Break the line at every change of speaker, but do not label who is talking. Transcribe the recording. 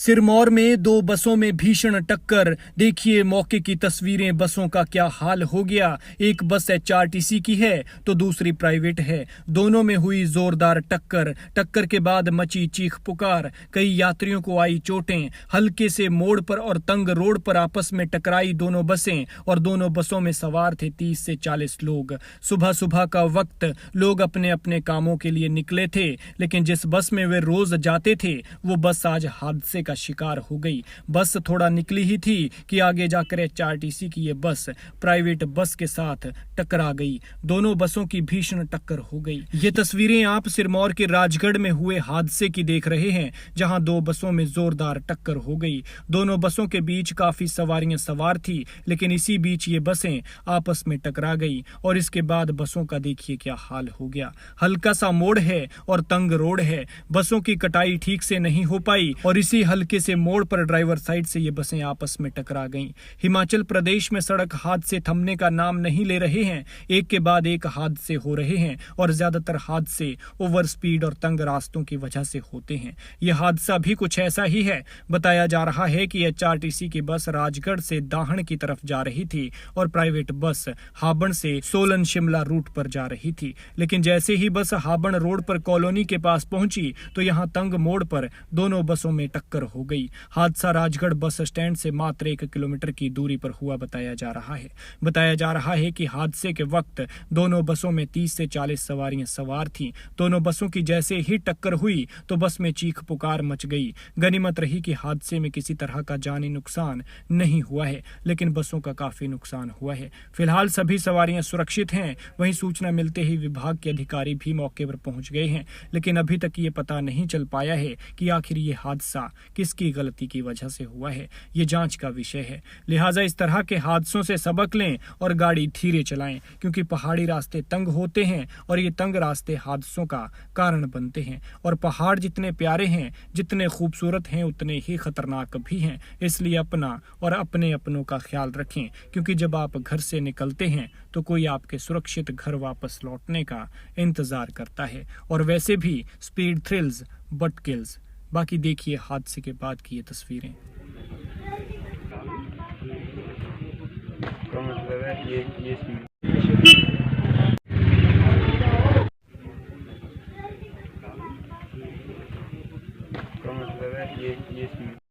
सिरमौर में दो बसों में भीषण टक्कर। देखिए मौके की तस्वीरें। बसों का क्या हाल हो गया। एक बस एचआरटीसी की है तो दूसरी प्राइवेट है। दोनों में हुई जोरदार टक्कर। टक्कर के बाद मची चीख पुकार। कई यात्रियों को आई चोटें। हल्के से मोड़ पर और तंग रोड पर आपस में टकराई दोनों बसें और दोनों बसों में सवार थे 30 से 40 लोग। सुबह सुबह का वक्त, लोग अपने अपने कामों के लिए निकले थे, लेकिन जिस बस में वे रोज जाते थे वो बस आज हादसे का शिकार हो गई। बस थोड़ा निकली ही थी कि आगे जाकर एचआरटीसी की ये बस प्राइवेट बस के साथ टकरा गई। दोनों बसों की भीषण टक्कर हो गई। ये तस्वीरें आप सिरमौर के राजगढ़ में हुए हादसे की देख रहे हैं, जहां दो बसों में जोरदार टक्कर हो गई। दोनों बसों के बीच काफी सवारियां सवार थी, लेकिन इसी बीच ये बसें आपस में टकरा गई और इसके बाद बसों का देखिए क्या हाल हो गया। हल्का सा मोड़ है और तंग रोड है। बसों की कटाई ठीक से नहीं हो पाई और इसी हल्के से मोड़ पर ड्राइवर साइड से ये बसें आपस में टकरा गईं। हिमाचल प्रदेश में सड़क हादसे थमने का नाम नहीं ले रहे हैं। एक के बाद एक हादसे हो रहे हैं और ज्यादातर हादसे ओवर स्पीड और तंग रास्तों की वजह से होते हैं। यह हादसा भी कुछ ऐसा ही है। बताया जा रहा है कि एचआरटीसी की बस राजगढ़ से दाहण की तरफ जा रही थी और प्राइवेट बस हाबड़ से सोलन शिमला रूट पर जा रही थी, लेकिन जैसे ही बस हाबड़ रोड पर कॉलोनी के पास पहुंची तो यहां तंग मोड़ पर दोनों बसों में टक्कर हो गई। हादसा राजगढ़ बस स्टैंड से मात्र 1 किलोमीटर की दूरी पर हुआ बताया जा रहा है कि हादसे के वक्त दोनों बसों में 30 से 40 सवारियां सवार थीं। दोनों बसों की जैसे ही टक्कर हुई तो बस में चीख पुकार मच गई। गनीमत रही कि हादसे में किसी तरह का जानी नुकसान नहीं हुआ है, लेकिन बसों का काफी नुकसान हुआ है। फिलहाल सभी सवारियां सुरक्षित हैं। वहीं सूचना मिलते ही विभाग के अधिकारी भी मौके पर पहुंच गए हैं, लेकिन अभी तक ये पता नहीं चल पाया है कि आखिर ये हादसा किसकी गलती की वजह से हुआ है। ये जांच का विषय है। लिहाजा इस तरह के हादसों से सबक लें और गाड़ी धीरे चलाएं, क्योंकि पहाड़ी रास्ते तंग होते हैं और ये तंग रास्ते हादसों का कारण बनते हैं। और पहाड़ जितने प्यारे हैं, जितने खूबसूरत हैं, उतने ही खतरनाक भी हैं। इसलिए अपना और अपने अपनों का ख्याल रखें, क्योंकि जब आप घर से निकलते हैं तो कोई आपके सुरक्षित घर वापस लौटने का इंतजार करता है। और वैसे भी स्पीड थ्रिल्स बट किल्स। बाकी देखिए हादसे के बाद की ये तस्वीरें।
ये